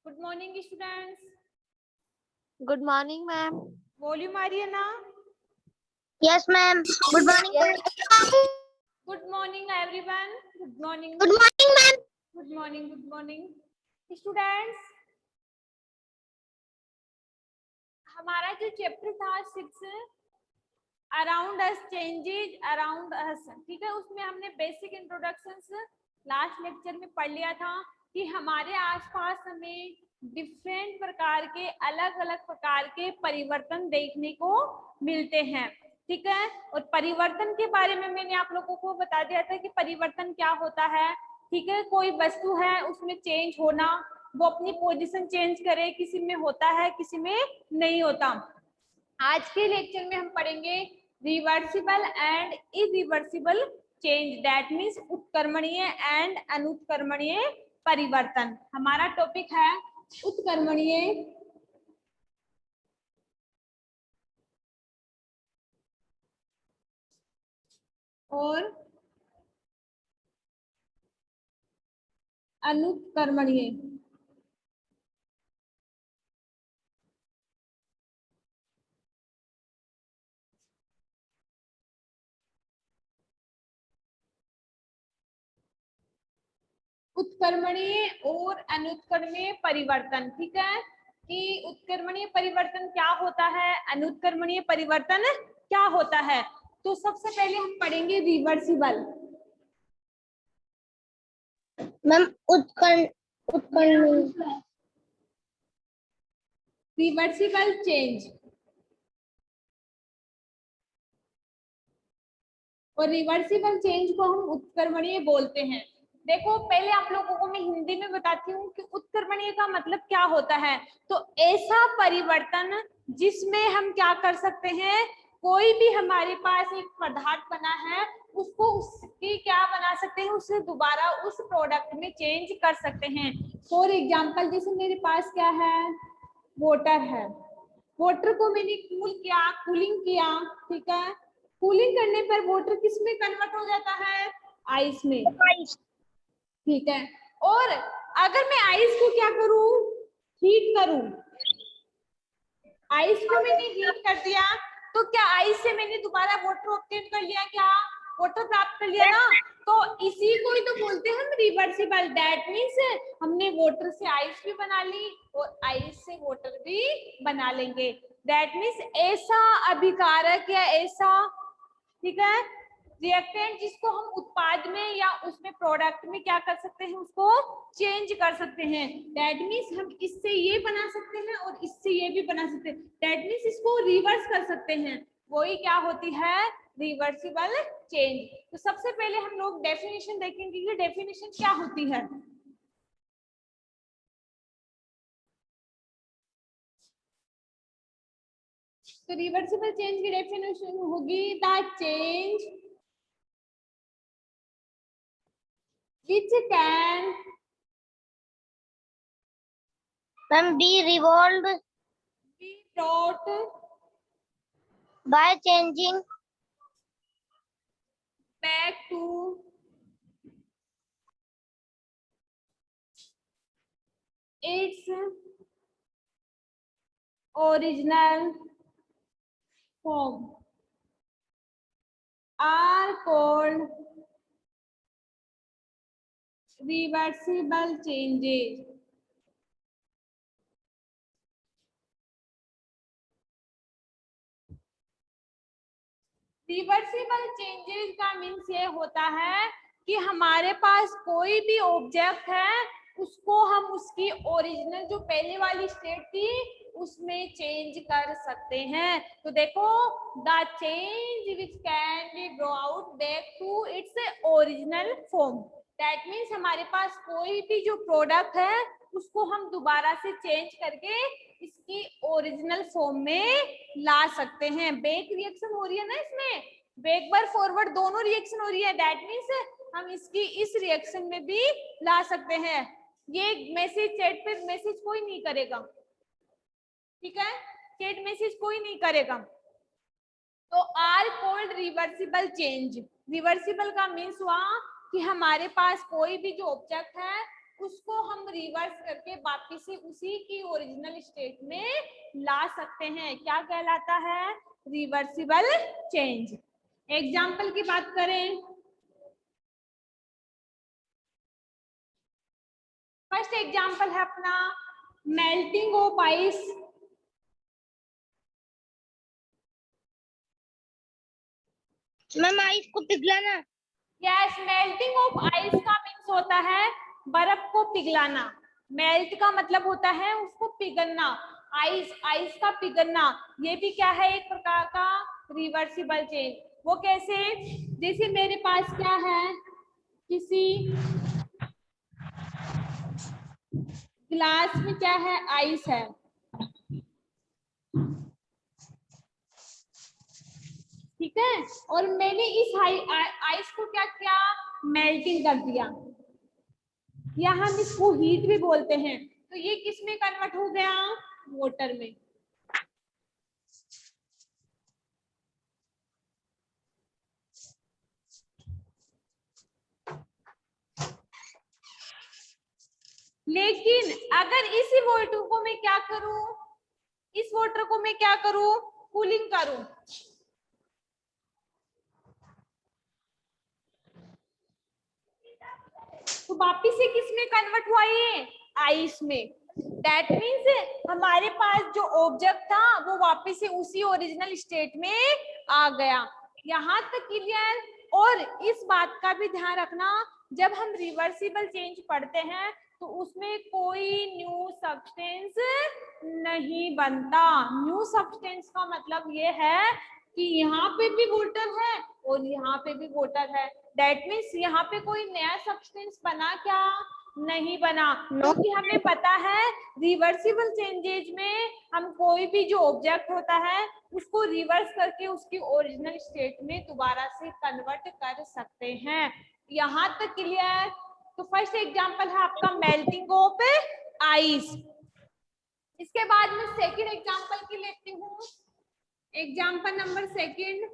Good morning students. Good morning ma'am. Volume आ रही है ना? Yes ma'am. Good morning. Good morning everyone. Good morning. Good morning ma'am. Good morning. Good morning students. हमारा जो chapter था 6 around us changes around us, ठीक है, उसमें हमने बेसिक इंट्रोडक्शंस लास्ट लेक्चर में पढ़ लिया था कि हमारे आसपास हमें डिफरेंट प्रकार के अलग अलग प्रकार के परिवर्तन देखने को मिलते हैं, ठीक है। और परिवर्तन के बारे में मैंने आप लोगों को बता दिया था कि परिवर्तन क्या होता है, ठीक है। कोई वस्तु है उसमें चेंज होना, वो अपनी पोजीशन चेंज करे, किसी में होता है किसी में नहीं होता। आज के लेक्चर में हम पढ़ेंगे reversible and irreversible change, that means उत्क्रमणीय एंड अनुत्क्रमणीय परिवर्तन। हमारा टॉपिक है उत्क्रमणीय और अनुत्क्रमणीय। उत्क्रमणीय और अनुत्क्रमणीय परिवर्तन, ठीक है, कि उत्क्रमणीय परिवर्तन क्या होता है, अनुत्क्रमणीय परिवर्तन क्या होता है। तो सबसे पहले हम पढ़ेंगे रिवर्सिबल। मैम उत्क्रमणीय रिवर्सिबल चेंज और रिवर्सिबल चेंज को हम उत्क्रमणीय बोलते हैं। देखो पहले आप लोगों को मैं हिंदी में बताती हूँ कि उत्क्रमणीय का मतलब क्या होता है। तो ऐसा परिवर्तन जिसमें हम क्या कर सकते हैं, कोई भी हमारे पास एक पदार्थ बना है उसको उसकी क्या बना सकते हैं, उसे दोबारा उस प्रोडक्ट में चेंज कर सकते हैं। फॉर एग्जाम्पल जैसे मेरे पास क्या है, वाटर है। वाटर को मैंने कूल किया, कूलिंग किया, ठीक है। कूलिंग करने पर वाटर किस में कन्वर्ट हो जाता है, आइस में, ठीक है। और अगर मैं आइस को क्या करूं, हीट करूं, आइस को मैंने हीट कर दिया तो क्या आइस से मैंने दोबारा वाटर ऑब्टेन कर लिया, क्या वाटर प्राप्त कर लिया ना। तो इसी को ही तो बोलते हैं हम रिवर्सिबल। दैट मीन्स हमने वाटर से आइस भी बना ली और आइस से वाटर भी बना लेंगे। दैट मीन्स ऐसा अभिकारक या ऐसा, ठीक है, रिएक्टेंट जिसको हम उत्पाद में या उसमें प्रोडक्ट में क्या कर सकते हैं, उसको चेंज कर सकते हैं। दैट मीन्स हम इससे ये बना सकते हैं और इससे ये भी बना सकते हैं। दैट मीन्स इसको रिवर्स कर सकते हैं, वही क्या होती है, रिवर्सिबल चेंज। तो सबसे पहले हम लोग डेफिनेशन देखेंगे कि डेफिनेशन क्या होती है। तो रिवर्सिबल चेंज की डेफिनेशन होगी the change which can be revolved be brought by changing back to its original form are called reversible changes। Reversible changes का मीन्स ये होता है कि हमारे पास कोई भी ऑब्जेक्ट है उसको हम उसकी ओरिजिनल जो पहले वाली स्टेट थी उसमें चेंज कर सकते हैं। तो देखो the change which can be brought back to its original form. That means हमारे पास कोई भी जो प्रोडक्ट है उसको हम दोबारा से चेंज करके इसकी ओरिजिनल फॉर्म में ला सकते हैं। बैक रिएक्शन हो रही है ना इसमें, बैकवर्ड फॉरवर्ड दोनों रिएक्शन हो रही है। दैट मीन्स हम इसकी इस रिएक्शन में भी ला सकते हैं। ये मैसेज चैट पे मैसेज कोई नहीं करेगा, ठीक है, चैट मैसेज कोई नहीं करेगा। तो are called reversible change. Reversible का मीन्स हुआ कि हमारे पास कोई भी जो ऑब्जेक्ट है उसको हम रिवर्स करके वापिस से उसी की ओरिजिनल स्टेट में ला सकते हैं। क्या कहलाता है? Reversible change. एग्जाम्पल की बात करें, फर्स्ट एग्जाम्पल है अपना melting of ice. Ma'am ice को पिघलाना। यस, मेल्टिंग ऑफ आइस का मीन्स होता है बर्फ को पिघलाना। मेल्ट का मतलब होता है उसको पिघलना। आइस का पिघलना, ये भी क्या है? एक प्रकार का रिवर्सिबल चेंज। वो कैसे? जैसे मेरे पास क्या है, किसी ग्लास में क्या है? आइस है। ठीक है, और मैंने इस आइस को क्या किया? मेल्टिंग कर दिया, या हम इसको हीट भी बोलते हैं। तो ये किस में कन्वर्ट हो गया? वाटर में। लेकिन अगर इसी वाटर को मैं क्या करूं? इस वाटर को मैं क्या करूं? कूलिंग करूं, तो वापिस से किस में कन्वर्ट हुआ? ये आइस में। दैट मीन्स हमारे पास जो ऑब्जेक्ट था वो वापिस से उसी ओरिजिनल स्टेट में आ गया। यहाँ तक क्लियर? और इस बात का भी ध्यान रखना, जब हम रिवर्सिबल चेंज पढ़ते हैं तो उसमें कोई न्यू सब्सटेंस नहीं बनता। न्यू सब्सटेंस का मतलब ये है कि यहाँ पे भी वाटर है और यहाँ पे भी वाटर है। दैट मीन्स यहाँ पे कोई नया सब्सटेंस बना क्या? नहीं बना, क्योंकि हमें पता है रिवर्सिबल चेंजेज में हम कोई भी जो ऑब्जेक्ट होता है उसको रिवर्स करके उसकी ओरिजिनल स्टेट में दोबारा से कन्वर्ट कर सकते हैं। यहाँ तक क्लियर? तो फर्स्ट एग्जांपल है आपका मेल्टिंग ऑफ आइस। इसके बाद में सेकंड एग्जांपल की लेती हूँ। Example number second,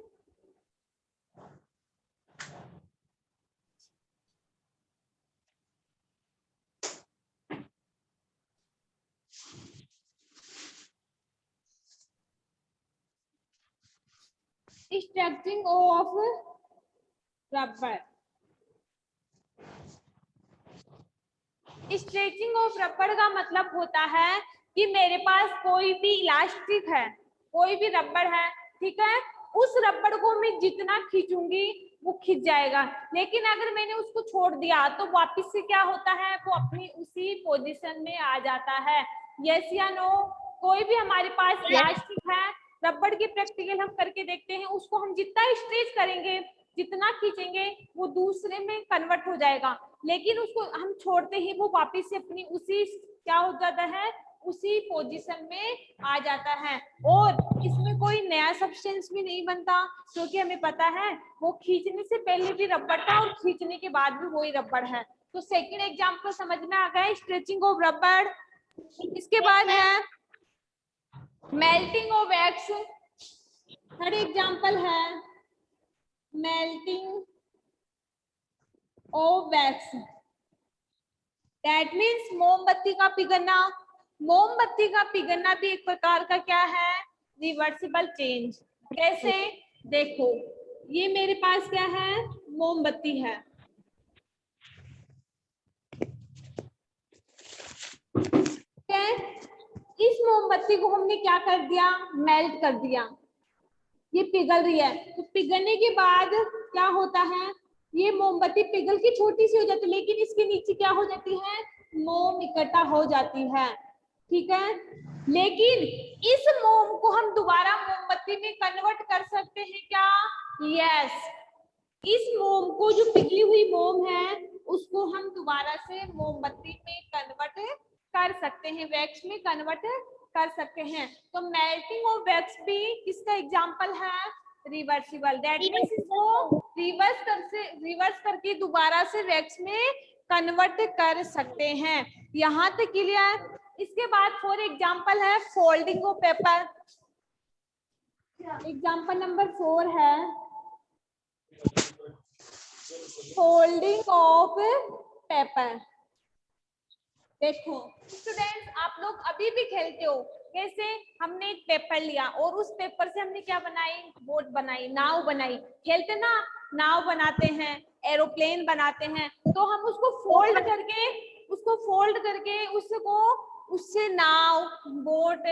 stretching of rubber. Stretching of rubber का मतलब होता है कि मेरे पास कोई भी इलास्टिक है, कोई भी रबड़ है, ठीक है, उस रबड़ को मैं जितना खींचूंगी वो खींच जाएगा, लेकिन अगर मैंने उसको छोड़ दिया तो वापस से क्या होता है? वो अपनी उसी पोजीशन में आ जाता है। यस या नो? कोई भी हमारे पास इलास्टिक है, रबड़ के प्रैक्टिकल हम करके देखते हैं, उसको हम जितना स्ट्रेच करेंगे, जितना खींचेंगे वो दूसरे में कन्वर्ट हो जाएगा, लेकिन उसको हम छोड़ते ही वो वापस से अपनी उसी क्या हो जाता है? उसी पोजीशन में आ जाता है। और इसमें कोई नया सब्सटेंस भी नहीं बनता, क्योंकि हमें पता है वो खींचने से पहले भी रबड़ था और खींचने के बाद भी वही रबड़ है। तो सेकंड एग्जांपल समझ में आ गया, स्ट्रेचिंग ऑफ रबड़। इसके बाद है melting of wax. Third example है melting of wax. That means मोमबत्ती का पिघलना। मोमबत्ती का पिघलना भी एक प्रकार का क्या है? Reversible change. कैसे? देखो, ये मेरे पास क्या है? मोमबत्ती है, ठीक है? इस मोमबत्ती को हमने क्या कर दिया? मेल्ट कर दिया, ये पिघल रही है। तो पिघलने के बाद क्या होता है? ये मोमबत्ती पिघल के छोटी सी हो जाती है, लेकिन इसके नीचे क्या हो जाती है? मोम इकट्ठा हो जाती है, ठीक है? लेकिन इस मोम को हम दोबारा मोमबत्ती में कन्वर्ट कर सकते हैं क्या? यस। इस मोम को, जो पिघली हुई मोम है, उसको हम दोबारा से मोमबत्ती में कन्वर्ट कर सकते हैं, वैक्स में कन्वर्ट कर सकते हैं। तो मेल्टिंग ऑफ वैक्स भी किसका एग्जांपल है? रिवर्सिबल। दैट मींस इसको रिवर्स करके दोबारा से वैक्स में कन्वर्ट कर सकते हैं। यहाँ तक क्लियर? इसके बाद फॉर एग्जांपल है folding of paper. Example number 4 है फोल्डिंग ऑफ पेपर। देखो स्टूडेंट्स, आप लोग अभी भी खेलते हो। कैसे? हमने एक पेपर लिया और उस पेपर से हमने क्या बनाई? बोट बनाई, नाव बनाई। खेलते ना, नाव बनाते हैं, एरोप्लेन बनाते हैं, तो हम उसको फोल्ड करके उससे नाव, बोट,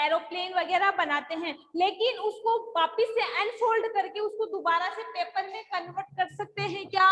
एरोप्लेन वगैरह बनाते हैं। लेकिन उसको वापिस से अनफोल्ड करके उसको दोबारा से पेपर में कन्वर्ट कर सकते हैं क्या?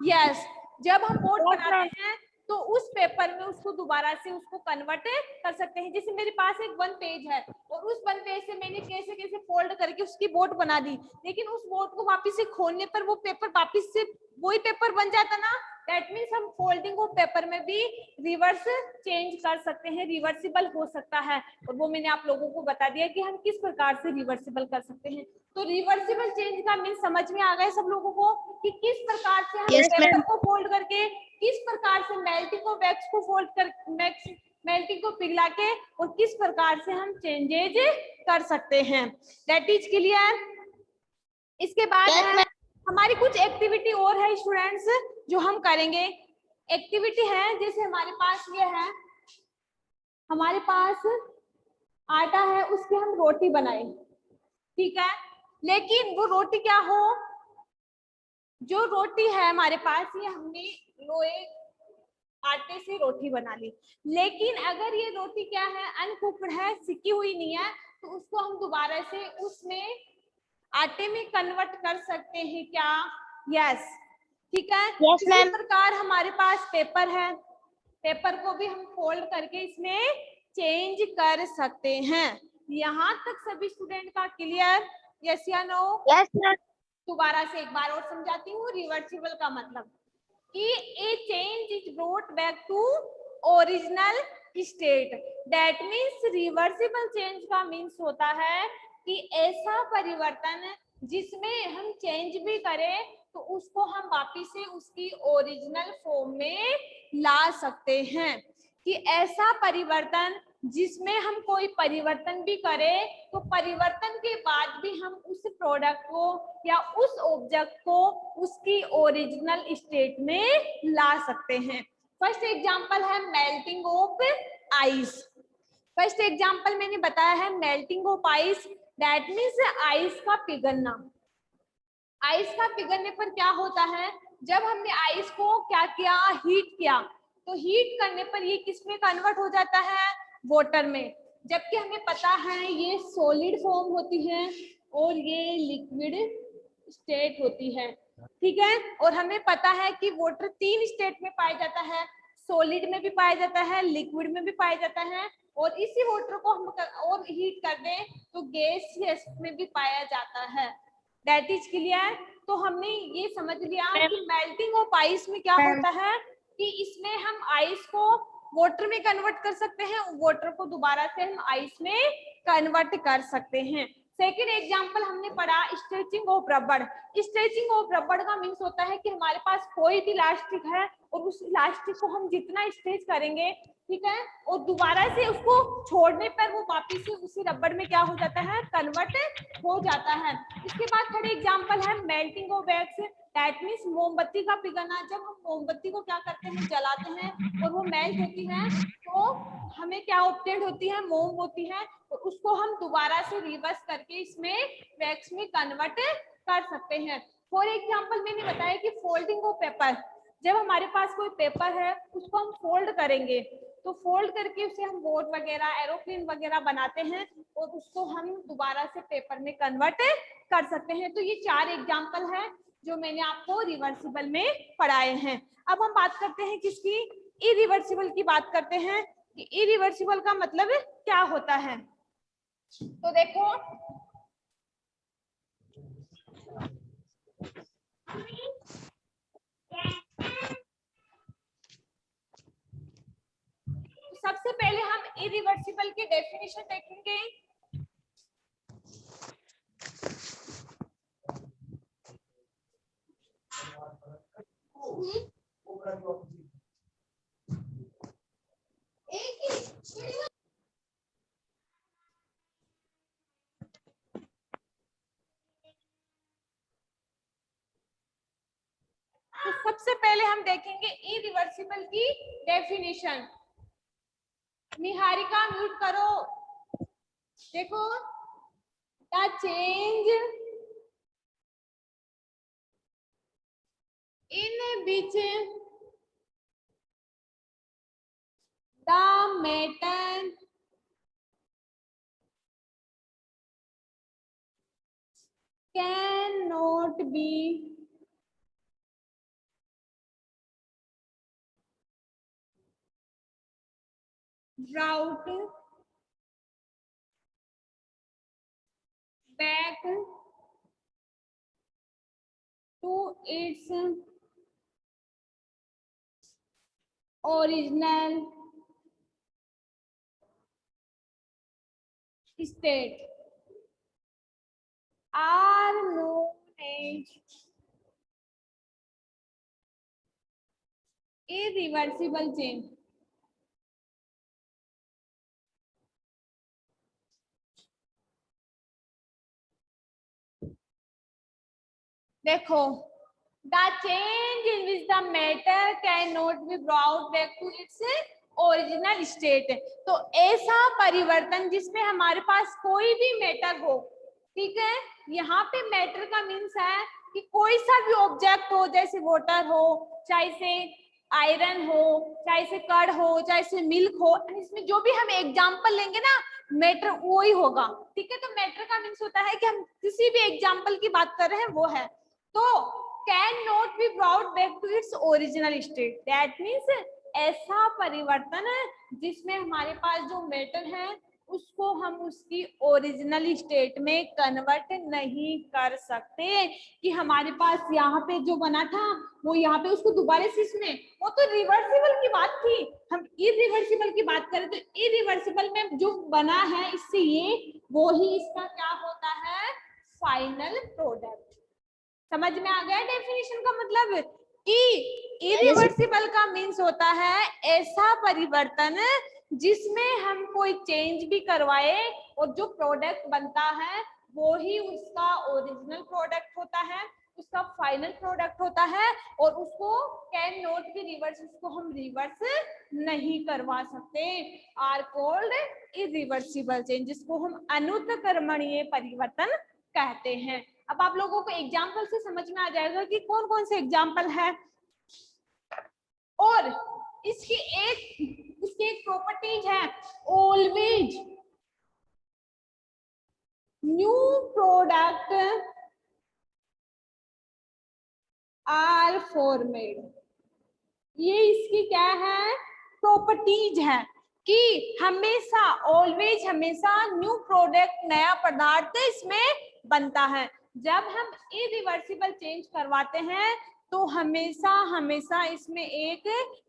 यस। जब हम बोट बनाते हैं तो उस पेपर में उसको दोबारा से उसको कन्वर्ट कर सकते हैं। जैसे मेरे पास एक 1 पेज है और उस 1 पेज से मैंने कैसे कैसे फोल्ड करके उसकी बोट बना दी, लेकिन उस बोट को वापस से खोलने पर वो पेपर वापस से वही पेपर बन जाता ना। दैट मीन्स हम फोल्डिंग ऑफ पेपर में भी रिवर्स चेंज कर सकते हैं, रिवर्सिबल हो सकता है। और वो मैंने आप लोगों को बता दिया कि हम किस प्रकार से रिवर्सिबल कर सकते हैं। तो रिवर्सिबल चेंज का मीन समझ में आ गया सब लोगों को कि किस प्रकार से हम पेपर को फोल्ड करके, किस प्रकार से मेल्टिंग ऑफ वैक्स को फोल्ड कर, मेल्टिंग को पिघला के और किस प्रकार से हम चेंजेज कर सकते हैं। That is clear. इसके बाद है हमारी कुछ एक्टिविटी और है स्टूडेंट्स जो हम करेंगे। एक्टिविटी है जैसे हमारे पास ये है, हमारे पास आटा है, उसकी हम रोटी बनाए, ठीक है। लेकिन वो रोटी क्या हो, जो रोटी है हमारे पास ये हमने लोहे आटे से रोटी बना ली, लेकिन अगर ये रोटी क्या है, अनकुक्ड है, सिकी हुई नहीं है, तो उसको हम दोबारा से उसमें आटे में कन्वर्ट कर सकते हैं क्या? यस, ठीक है। इसी प्रकार हमारे पास पेपर है, पेपर को भी हम फोल्ड करके इसमें चेंज कर सकते हैं। यहाँ तक सभी स्टूडेंट का क्लियर? यस या नो? Yes ma'am. दोबारा से एक बार और समझाती हूँ रिवर्सिबल का मतलब कि a change is brought back to original state. That means reversible change का मीन्स होता है कि ऐसा परिवर्तन जिसमें हम चेंज भी करें तो उसको हम वापिस से उसकी ओरिजिनल फॉर्म में ला सकते हैं। कि ऐसा परिवर्तन जिसमें हम कोई परिवर्तन भी करें तो परिवर्तन के बाद भी हम उस प्रोडक्ट को या उस ऑब्जेक्ट को उसकी ओरिजिनल स्टेट में ला सकते हैं। फर्स्ट एग्जांपल है melting of ice. First example मैंने बताया है melting of ice, that means ice का पिघलना। आइस का पिघलने पर क्या होता है, जब हमने आइस को क्या किया, हीट किया, तो हीट करने पर ये किसमें कन्वर्ट हो जाता है, वाटर में। जबकि हमें पता है ये सॉलिड फॉर्म होती है और ये लिक्विड स्टेट होती है, ठीक है। और हमें पता है कि वाटर 3 स्टेट में पाया जाता है, सॉलिड में भी पाया जाता है, लिक्विड में भी पाया जाता है, और इसी वाटर को हम और हीट कर दें तो गैसियस में भी पाया जाता है। That is clear. तो हमने ये समझ लिया कि मेल्टिंग ऑफ आइस में क्या होता है कि इसमें हम आइस को वाटर में कन्वर्ट कर सकते हैं, वाटर को दोबारा से हम आइस में कन्वर्ट कर सकते हैं। सेकेंड एग्जांपल हमने पढ़ा स्ट्रेचिंग ऑफ रबड़। स्ट्रेचिंग ऑफ रबड़ का मीन्स होता है कि हमारे पास कोई भी इलास्टिक है और उस इलास्टिक को हम जितना स्ट्रेच करेंगे, ठीक है, और दोबारा से उसको छोड़ने पर वो वापिस से उसी रबड़ में क्या हो जाता है, कन्वर्ट हो जाता है। इसके बाद थर्ड एग्जांपल है melting of wax, that means मोमबत्ती का पिघलना। जब हम मोमबत्ती को क्या करते हैं, जलाते हैं और वो मेल्ट होती है तो हमें क्या ऑब्टेन होती है, मोम होती है, और उसको हम दोबारा से रिवर्स करके इसमें वैक्स में कन्वर्ट कर सकते हैं। फॉर एग्जांपल मैंने बताया कि फोल्डिंग ऑफ पेपर, जब हमारे पास कोई पेपर है उसको हम फोल्ड करेंगे तो फोल्ड करके उसे हम बोट वगैरह, एरोप्लेन वगैरह बनाते हैं और उसको हम दोबारा से पेपर में कन्वर्ट कर सकते हैं। तो ये 4 एग्जांपल है जो मैंने आपको रिवर्सिबल में पढ़ाए हैं। अब हम बात करते हैं किसकी, इरिवर्सिबल की बात करते हैं कि इरिवर्सिबल का मतलब क्या होता है। तो देखो सबसे पहले हम इरिवर्सिबल की डेफिनेशन देखेंगे। तो सबसे पहले हम देखेंगे इरिवर्सिबल की डेफिनेशन। निहारिका म्यूट करो। देखो, the change in which the matter can not B brought back to its original state are known as irreversible change। देखो, the change in which the matter cannot be brought back to its original state. तो ऐसा परिवर्तन जिसमें हमारे पास कोई भी matter हो, ठीक है, यहाँ पे मैटर का मीन्स है कि कोई सा भी ऑब्जेक्ट हो, जैसे वाटर हो, चाहे से आयरन हो, चाहे से कड़ हो, चाहे से मिल्क हो, इसमें जो भी हम एग्जाम्पल लेंगे ना मैटर वो ही होगा, ठीक है। तो मैटर का मीन्स होता है कि हम किसी भी एग्जाम्पल की बात कर रहे हैं वो है। तो can not be brought back to its original state, that means ऐसा परिवर्तन है जिसमें हमारे पास जो मैटर है उसको हम उसकी ओरिजिनल स्टेट में कन्वर्ट नहीं कर सकते। कि हमारे पास यहाँ पे जो बना था वो यहाँ पे उसको दोबारा से इसमें, वो तो रिवर्सिबल की बात थी, हम इरिवर्सिबल की बात करें तो इरिवर्सिबल में जो बना है इससे ये, वो ही इसका क्या होता है, फाइनल प्रोडक्ट। समझ में आ गया डेफिनेशन का मतलब कि इरिवर्सिबल का मीन्स होता है ऐसा परिवर्तन जिसमें हम कोई चेंज भी करवाए और जो प्रोडक्ट बनता है वो ही उसका ओरिजिनल प्रोडक्ट होता है, उसका फाइनल प्रोडक्ट होता है, और उसको कैन नॉट बी रिवर्स, उसको हम रिवर्स नहीं करवा सकते। आर कॉल्ड इरिवर्सिबल चेंज, जिसको हम अनुत्क्रमणीय परिवर्तन कहते हैं। अब आप लोगों को एग्जाम्पल से समझ में आ जाएगा कि कौन कौन से एग्जाम्पल है। और इसकी एक प्रॉपर्टीज है, always new product are formed. ये इसकी क्या है, प्रॉपर्टीज है कि हमेशा ऑलवेज, हमेशा न्यू प्रोडक्ट, नया पदार्थ इसमें बनता है। जब हम इरिवर्सिबल चेंज करवाते हैं तो हमेशा हमेशा इसमें एक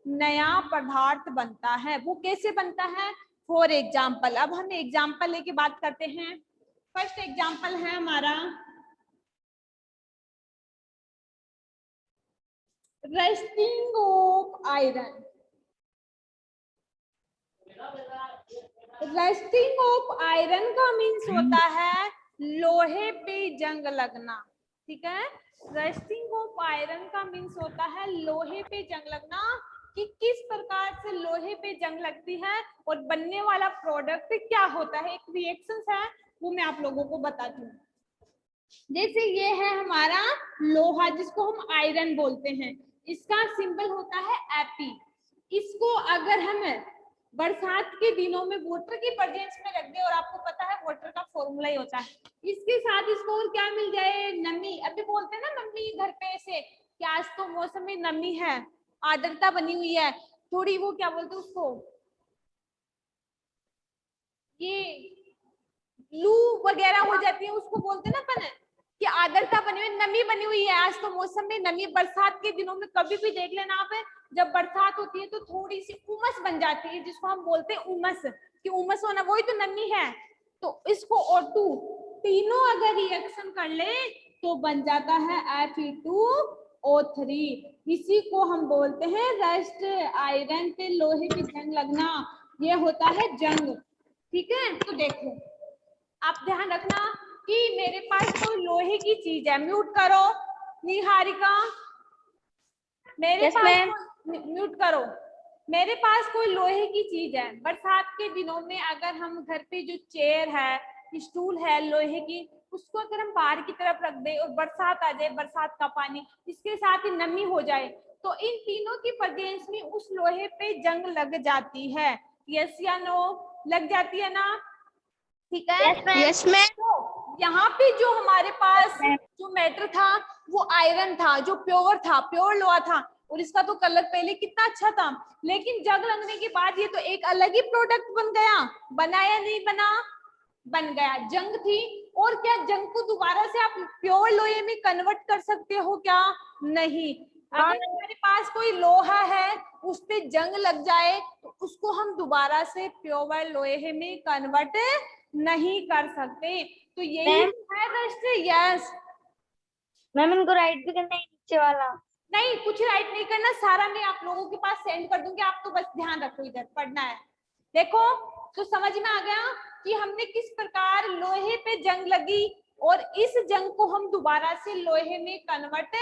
नया पदार्थ बनता है। वो कैसे बनता है, फॉर एग्जाम्पल, अब हम एग्जाम्पल लेके बात करते हैं। फर्स्ट एग्जाम्पल है हमारा rusting of iron. Rusting of iron का मीन्स होता है लोहे पे जंग लगना, ठीक है। रस्टिंग ऑफ आयरन का मीन्स होता है लोहे पे जंग लगना, कि किस प्रकार से लोहे पे जंग लगती है और बनने वाला प्रोडक्ट क्या होता है, एक रिएक्शंस है वो मैं आप लोगों को बताती हूँ। जैसे ये है हमारा लोहा जिसको हम आयरन बोलते हैं, इसका सिंबल होता है Fe। इसको अगर हम बरसात के दिनों में वाटर की प्रेजेंस में रख दे, और आपको पता है वाटर का फॉर्मूला ही होता है, इसके साथ इसको और क्या मिल जाए, नमी। अभी बोलते हैं ना मम्मी घर पे ऐसे कि आज तो मौसम में नमी है, आर्द्रता बनी हुई है थोड़ी, वो क्या बोलते हैं उसको, ये लू वगैरह हो जाती है, उसको बोलते हैं ना अपन कि आर्द्रता बनी हुई, नमी बनी हुई है, आज तो मौसम में नमी। बरसात के दिनों में कभी भी देख लेना आप, जब बरसात होती है तो थोड़ी सी उमस बन जाती है, जिसको हम बोलते हैं उमस, कि उमस होना वही तो नमी है। तो इसको O2 तीनों अगर रिएक्शन कर ले तो बन जाता है Fe2O3। इसी को हम बोलते हैं रस्ट, आयरन पे लोहे पे जंग लगना, ये होता है जंग, ठीक है। तो देखो आप ध्यान रखना कि मेरे पास कोई लोहे की चीज है, म्यूट करो निहारिका, मेरे पास म्यूट करो, मेरे पास कोई लोहे की चीज है, बरसात के दिनों में अगर हम घर पे जो चेयर है, स्टूल है लोहे की, उसको अगर हम बाहर की तरफ रख दें और बरसात आ जाए, बरसात का पानी इसके साथ ही नमी हो जाए, तो इन तीनों की प्रेजेंस में उस लोहे पे जंग लग जाती है। यस या नो? लग जाती है ना? ठीक है। Yes ma'am. तो यहाँ पे जो हमारे पास जो मैटर था वो आयरन था, जो प्योर था, प्योर लोहा था, और इसका तो कलर पहले कितना अच्छा था, लेकिन जंग लगने के बाद ये तो एक अलग ही प्रोडक्ट बन गया। बनाया नहीं बना? बन गया। जंग थी, और क्या जंग को दोबारा से आप प्योर लोहे में कन्वर्ट कर सकते हो क्या? नहीं। अगर हमारे पास कोई लोहा है उस पे जंग लग जाए तो उसको हम दोबारा से प्योर लोहे में कन्वर्ट नहीं कर सकते। तो यही है दोस्तों। यस मैम, इनको राइट भी करना है नीचे वाला। नहीं, कुछ राइट नहीं करना, सारा मैं आप लोगों के पास सेंड कर दूंगी, आप तो बस ध्यान रखो, इधर पढ़ना है। देखो, तो समझ में आ गया कि हमने किस प्रकार लोहे पे जंग लगी, और इस जंग को हम दोबारा से लोहे में कन्वर्ट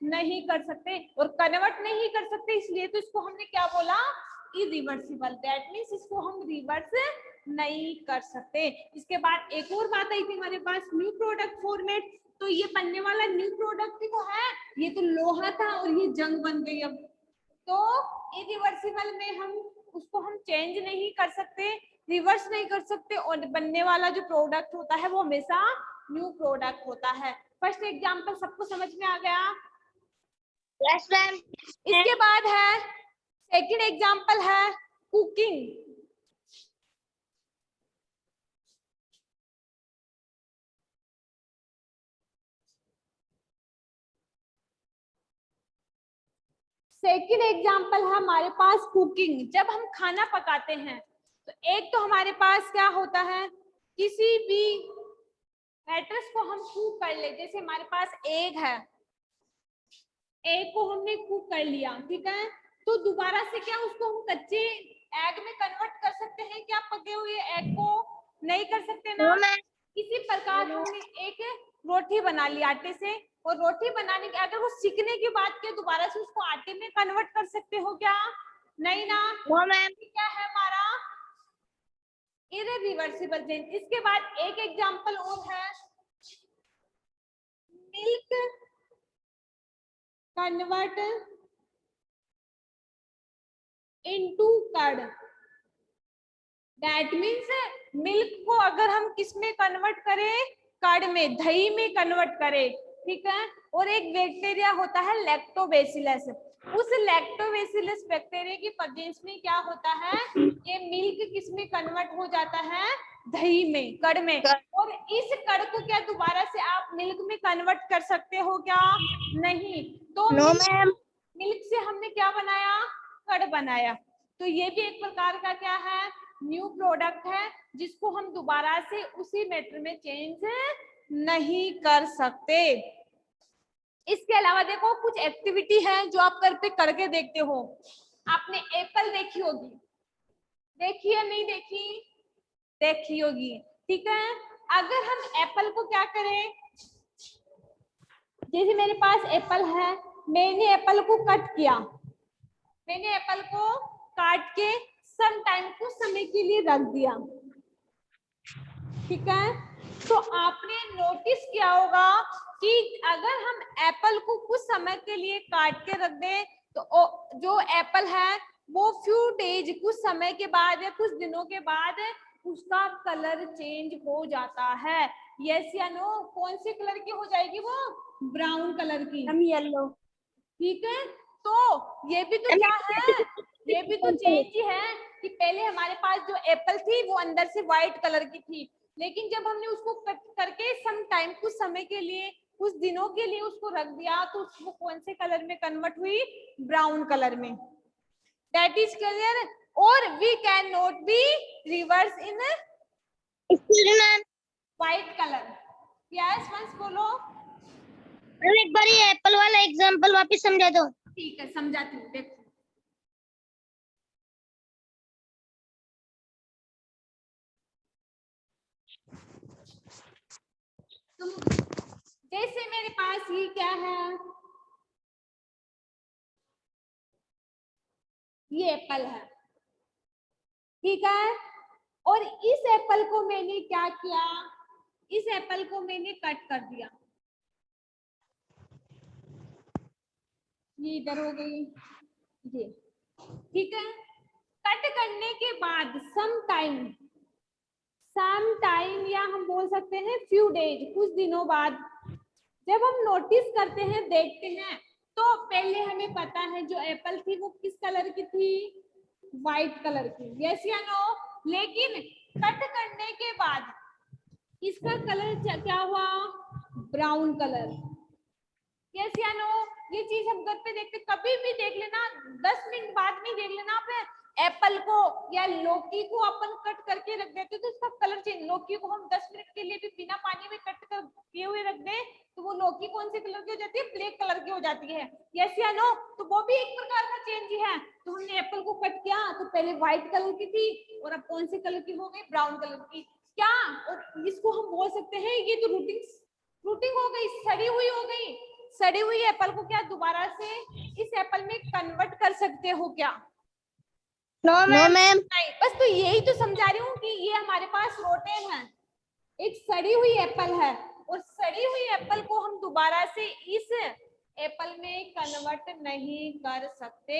नहीं कर सकते, और कन्वर्ट नहीं कर सकते इसलिए तो इसको हमने क्या बोला? इरिवर्सिबल। दैट मीन्स इसको हम रिवर्स नहीं कर सकते। इसके बाद एक और बात आई थी हमारे पास, न्यू प्रोडक्ट फॉर्मेट। तो ये बनने वाला न्यू प्रोडक्ट तो है, ये तो लोहा था और ये जंग बन गई। अब तो इरिवर्सिबल में हम उसको हम चेंज नहीं कर सकते, रिवर्स नहीं कर सकते, और बनने वाला जो प्रोडक्ट होता है वो हमेशा न्यू प्रोडक्ट होता है। फर्स्ट एग्जांपल सबको समझ में आ गया? Yes ma'am. इसके बाद है सेकंड एग्जांपल है कुकिंग। सेकंड एग्जांपल है हमारे पास कुकिंग। जब हम खाना पकाते हैं तो एक तो हमारे पास क्या होता है, किसी भी मैटर्स को हम कुक कर ले, जैसे हमारे पास एग है, एग को हमने कुक कर लिया, ठीक है, तो दोबारा से क्या उसको हम कच्चे एग में कन्वर्ट कर सकते हैं क्या? पके हुए एग को नहीं कर सकते ना। इसी प्रकार हमने एक रोटी बना ली आटे से, और रोटी बनाने के अगर वो सीखने के बाद क्या दोबारा से उसको आटे में कन्वर्ट कर सकते हो क्या? नहीं ना। वो मैम। क्या है हमारा? Irreversible change. इसके बाद एक एग्जांपल और है, milk convert into curd. That means milk को अगर हम किस में कन्वर्ट करें? कर्ड में, दही में कन्वर्ट करें, ठीक है। और एक बैक्टीरिया होता है लैक्टोबैसिलस, उस लैक्टोबैसिलस बैक्टीरिया की प्रेजेंस में क्या होता है, ये मिल्क किस में कन्वर्ट हो जाता है? दही में, कर्ड में। और इस कर्ड को क्या दोबारा से आप मिल्क में कन्वर्ट कर सकते हो क्या? नहीं। तो नो मैम। मिल्क से हमने क्या बनाया? कर्ड बनाया। तो ये भी एक प्रकार का क्या है? न्यू प्रोडक्ट है, जिसको हम दोबारा से उसी मैटर में चेंज नहीं कर सकते। इसके अलावा देखो कुछ एक्टिविटी है जो आप घर पे करके देखते हो। आपने एप्पल देखी होगी, देखी है नहीं देखी? देखी होगी, ठीक है। अगर हम एप्पल को क्या करें, जैसे मेरे पास एप्पल है, मैंने एप्पल को कट किया, मैंने एप्पल को काट के सम टाइम कुछ समय के लिए रख दिया, ठीक है। तो आपने नोटिस किया होगा कि अगर हम एप्पल को कुछ समय के लिए काट के रख दें तो जो एप्पल है वो फ्यू डेज, कुछ समय के बाद या कुछ दिनों के बाद उसका कलर चेंज हो जाता है। यस या नो? कौन से कलर की हो जाएगी वो? ब्राउन कलर की। हम येलो। ठीक है। तो ये भी तो क्या है, ये भी तो चेंज ही है कि पहले हमारे पास जो एप्पल थी वो अंदर से व्हाइट कलर की थी, लेकिन जब हमने उसको कट करके सम टाइम, कुछ समय के लिए, कुछ दिनों के लिए उसको रख दिया, तो वो कौन से कलर में कन्वर्ट हुई? ब्राउन कलर में। That is clear. और we can not be reverse in ma'am, white colour. Yes, once बोलो। एक बार ये एप्पल वाला एग्जांपल वापस समझा दो। ठीक है, समझाती हूँ, देखो। जैसे मेरे पास ये क्या है, ये एप्पल है, ठीक है। और इस एप्पल को मैंने क्या किया, इस एप्पल को मैंने कट कर दिया, ये इधर हो गई ये, ठीक है। कट करने के बाद सम टाइम या हम बोल सकते हैं फ्यू डेज, कुछ दिनों बाद जब हम नोटिस करते हैं, देखते हैं, तो पहले हमें पता है जो एप्पल थी वो किस कलर की थी, व्हाइट कलर की, यस या नो। लेकिन कट करने के बाद इसका कलर क्या हुआ, ब्राउन कलर, यस या नो। ये चीज हम घर पे देखते, कभी भी देख लेना, 10 मिनट बाद में देख लेना आप एप्पल को या लौकी को अपन कट करके रख देते तो उसका कलर चेंज, लौकी को हम 10 मिनट के लिए भी बिना पानी में कट कर किए हुए रख दे तो वो लौकी कौन से कलर की हो जाती है, ब्लैक कलर की हो जाती है, यस या नो। तो वो भी एक प्रकार का चेंज ही है। तो हमने एप्पल को कट किया तो पहले व्हाइट कलर की थी और अब कौन से कलर की हो गई, ब्राउन कलर की, क्या। और इसको हम बोल सकते हैं ये तो रूटिंग हो गई, सड़ी हुई हो गई। सड़ी हुई एप्पल को क्या दोबारा से इस एप्पल में कन्वर्ट कर सकते हो क्या? No ma'am. नहीं, बस तो यही तो समझा रही हूँ कि ये हमारे पास रोटेन है, एक सड़ी हुई एप्पल है और सड़ी हुई एप्पल को हम दोबारा से इस एप्पल में कन्वर्ट नहीं कर सकते,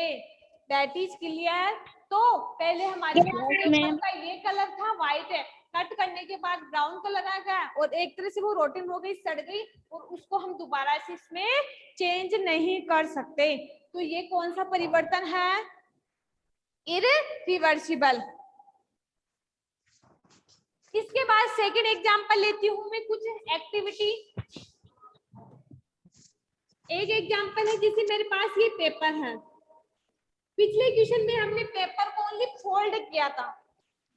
दैट इज क्लियर। तो पहले हमारे पास एप्पल का ये कलर था, व्हाइट है, कट करने के बाद ब्राउन कलर आ गया और एक तरह से वो रोटिन हो गई, सड़ गई और उसको हम दोबारा से इसमें चेंज नहीं कर सकते। तो ये कौन सा परिवर्तन है, इरिवर्सिबल। इसके बाद सेकंड एग्जांपल लेती हूं मैं, कुछ एक्टिविटी। एक एग्जांपल है जैसे मेरे पास ये पेपर है, पिछले क्वेश्चन में हमने पेपर को ओनली फोल्ड किया था,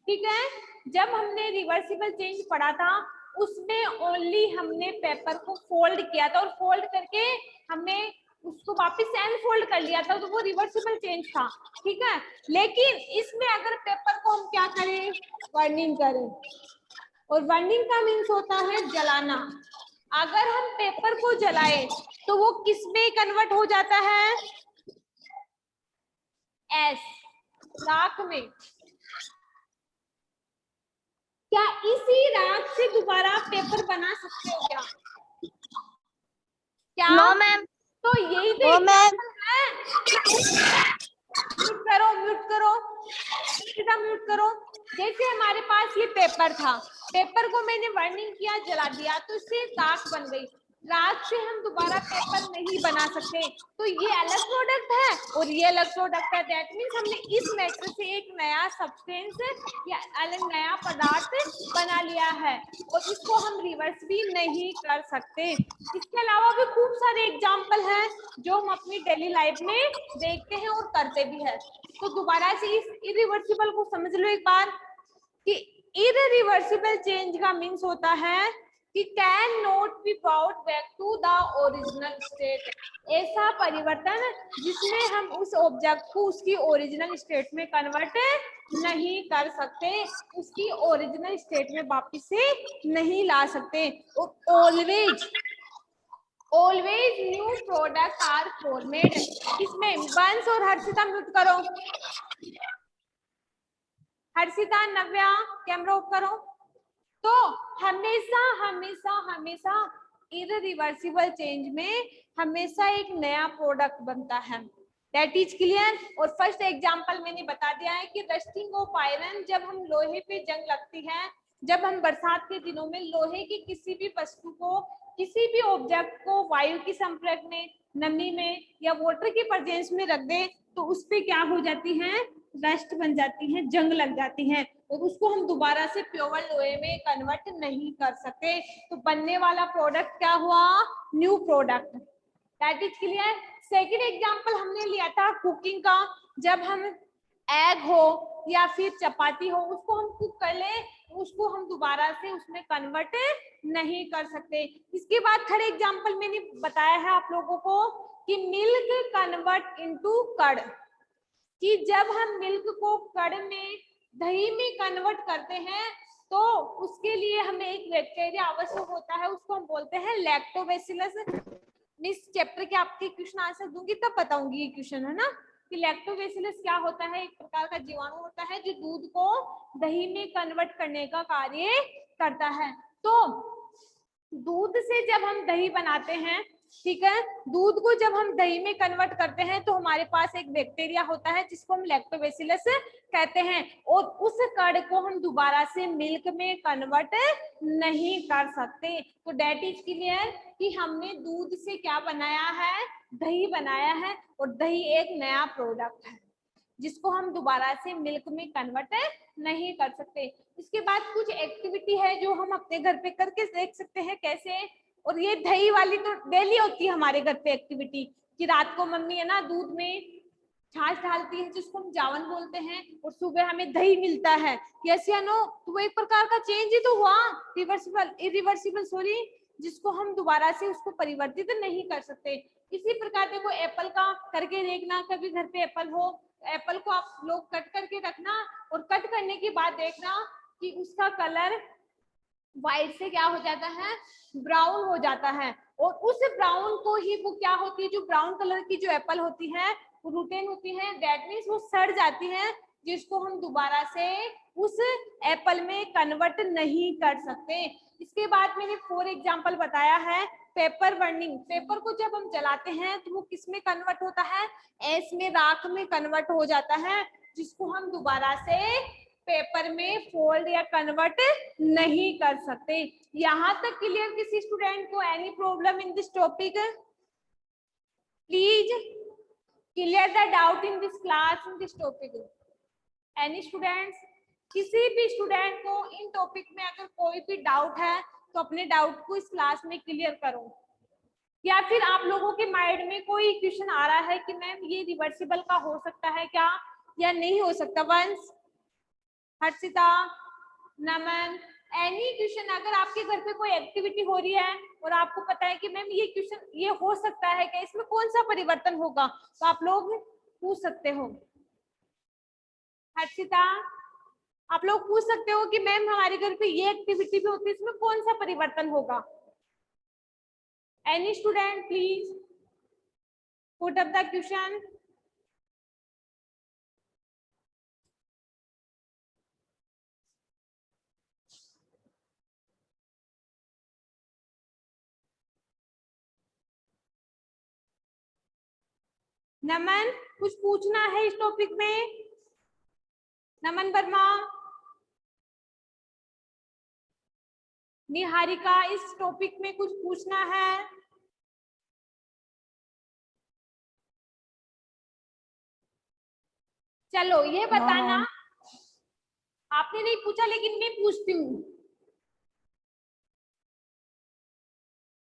ठीक है। जब हमने रिवर्सिबल चेंज पढ़ा था उसमें ओनली हमने पेपर को फोल्ड किया था और फोल्ड करके हमने उसको वापस अनफोल्ड कर लिया था, तो वो रिवर्सिबल चेंज था, ठीक है। लेकिन इसमें अगर पेपर को हम क्या करें, बर्निंग करें, और बर्निंग का मीन्स होता है जलाना। अगर हम पेपर को जलाए तो वो किस में कन्वर्ट हो जाता है, एस, राख में। क्या इसी राख से दोबारा पेपर बना सकते हो क्या? क्या? No ma'am. तो यही तो एग्जांपल है। म्यूट करो। जैसे हमारे पास ये पेपर था, पेपर को मैंने बर्निंग किया, जला दिया, तो इससे राख बन गई, राख से हम दोबारा पेपर नहीं बना सकते। तो ये अलग प्रोडक्ट है और ये अलग प्रोडक्ट है, दैट मीन्स हमने इस मैटर से एक नया सब्सटेंस या अलग नया पदार्थ बना लिया है और इसको हम रिवर्स भी नहीं कर सकते। इसके अलावा भी खूब सारे एग्जाम्पल हैं जो हम अपनी डेली लाइफ में देखते हैं और करते भी हैं। तो दोबारा से इस इरिवर्सिबल को समझ लो एक बार कि इरिवर्सिबल चेंज का मीन्स होता है कि can not be brought back to the original state, ऐसा परिवर्तन जिसमें हम उस ऑब्जेक्ट को उसकी ओरिजिनल स्टेट में कन्वर्ट नहीं कर सकते, उसकी ओरिजिनल स्टेट में वापस से नहीं ला सकते। और always new product are formed. इसमें वंश और हर्षिता म्यूट करो, हर्षिता नव्या कैमरा ऑफ करो। तो हमेशा इरिवर्सिबल चेंज में हमेशा एक नया प्रोडक्ट बनता है, दैट इज क्लियर। और फर्स्ट एग्जांपल मैंने बता दिया है कि रस्टिंग ऑफ आयरन, जब हम लोहे पे जंग लगती है, जब हम बरसात के दिनों में लोहे की किसी भी वस्तु को, किसी भी ऑब्जेक्ट को वायु के संपर्क में, नमी में या वाटर के प्रेजेंस में रख दे तो उस पे क्या हो जाती है, रस्ट बन जाती है, जंग लग जाती है और उसको हम दोबारा से प्योर लोहे में कन्वर्ट नहीं कर सकते। तो बनने वाला प्रोडक्ट क्या हुआ, new product, that is clear. Second example हमने लिया था कुकिंग का, जब हम एग हो या फिर चपाती हो उसको हम कुक कर ले, उसको हम दोबारा से उसमें कन्वर्ट नहीं कर सकते। इसके बाद थर्ड एग्जांपल मैंने बताया है आप लोगों को कि मिल्क कन्वर्ट इनटू कर्ड, कि जब हम मिल्क को कर्ड में, दही में कन्वर्ट करते हैं तो उसके लिए हमें एक बैक्टीरिया आवश्यक होता है, उसको हम बोलते हैं लैक्टोबैसिलस। इस चैप्टर के आपके क्वेश्चन आंसर दूंगी तब बताऊंगी ये क्वेश्चन, है ना। कि लैक्टोबैसिलस क्या होता है, एक प्रकार का जीवाणु होता है जो दूध को दही में कन्वर्ट करने का कार्य करता है। तो दूध से जब हम दही बनाते हैं, ठीक है, दूध को जब हम दही में कन्वर्ट करते हैं तो हमारे पास एक बैक्टीरिया होता है जिसको हम लैक्टोबैसिलस कहते हैं, और उस कण को हम दोबारा से मिल्क में कन्वर्ट नहीं कर सकते। तो डेट इज क्लियर कि हमने दूध से क्या बनाया है, दही बनाया है, और दही एक नया प्रोडक्ट है जिसको हम दोबारा से मिल्क में कन्वर्ट नहीं कर सकते। इसके बाद कुछ एक्टिविटी है जो हम अपने घर पे करके देख सकते हैं कैसे, और ये दही वाली तो डेली होती है हमारे घर पे एक्टिविटी कि रात को मम्मी है ना दूध में छाछ डालती है जिसको हम जावन बोलते हैं, और सुबह हमें दही मिलता है। यस या नो? तो वो एक प्रकार का चेंज ही तो हुआ, रिवर्सिबल इरिवर्सिबल सॉरी, जिसको हम दोबारा से उसको परिवर्तित नहीं कर सकते। इसी प्रकार देखो एप्पल का करके देखना, कभी घर पे एप्पल हो, एप्पल को आप लोग कट करके रखना और कट करने के बाद देखना कि उसका कलर व्हाइट से क्या हो जाता है, ब्राउन हो जाता है, और उस ब्राउन को ही वो क्या होती है, जो ब्राउन कलर की जो एप्पल होती है वो रूटेन होती है, दैट मीन्स वो सड़ जाती है, जिसको हम दोबारा से उस एप्पल में कन्वर्ट नहीं कर सकते। इसके बाद मैंने 4 एग्जांपल बताया है। पेपर बर्निंग, पेपर को जब हम जलाते हैं तो वो किस में कन्वर्ट होता है, एस में, राख में कन्वर्ट हो जाता है, जिसको हम दोबारा से पेपर में फोल्ड या कन्वर्ट नहीं कर सकते। यहाँ तक क्लियर किसी स्टूडेंट को? Any problem in this topic? Please clear the doubt in this class, in this topic. Any students? किसी भी स्टूडेंट को इन टॉपिक में अगर कोई भी डाउट है तो अपने डाउट को इस क्लास में क्लियर करो, या फिर आप लोगों के माइंड में कोई क्वेश्चन आ रहा है कि मैम ये रिवर्सिबल का हो सकता है क्या या नहीं हो सकता? वंस, हर्षिता, नमन, एनी क्वेश्चन, अगर आपके घर पे कोई एक्टिविटी हो रही है और आपको पता है कि मैम ये क्वेश्चन ये हो सकता है क्या, इसमें कौन सा परिवर्तन होगा, तो आप लोग पूछ सकते हो। हर्षिता, आप लोग पूछ सकते हो कि मैम हमारे घर पे ये एक्टिविटी भी होती है, इसमें कौन सा परिवर्तन होगा? Any student please put up the question. Naman, कुछ पूछना है इस टॉपिक में? नमन वर्मा, निहारिका, इस टॉपिक में कुछ पूछना है? चलो ये बताना। आपने नहीं पूछा लेकिन मैं पूछती हूँ।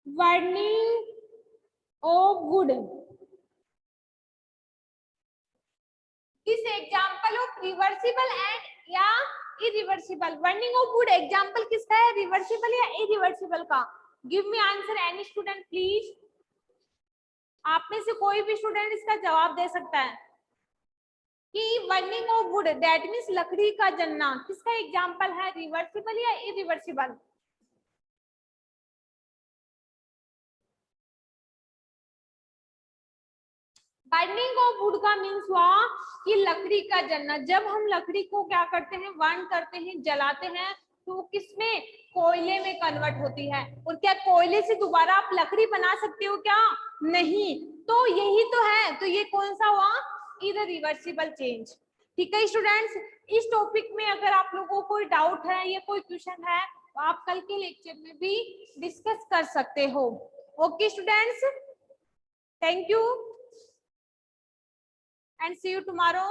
बर्निंग ऑफ वुड इस एग्जाम्पल ऑफ रिवर्सिबल एंड या irreversible. Burning of would example किसका है, रिवर्सिबल या इरिवर्सिबल का? Give me answer any student please. आप में से कोई भी स्टूडेंट इसका जवाब दे सकता है कि burning of would that means लकड़ी का जलना किसका एग्जाम्पल है, रिवर्सिबल या इरिवर्सिबल? बर्निंग ऑफ वुड का मीन्स हुआ कि लकड़ी का जलना। जब हम लकड़ी को क्या करते हैं, बर्न करते हैं, जलाते हैं, तो किसमें, कोयले में कन्वर्ट होती है। और क्या कोयले से दोबारा आप लकड़ी बना सकते हो क्या? नहीं। तो यही तो है, तो ये कौन सा हुआ, इरिवर्सिबल चेंज। ठीक है स्टूडेंट्स, इस टॉपिक में अगर आप लोगों को कोई डाउट है या कोई क्वेश्चन है तो आप कल के लेक्चर में भी डिस्कस कर सकते हो। Okay students, thank you and see you tomorrow.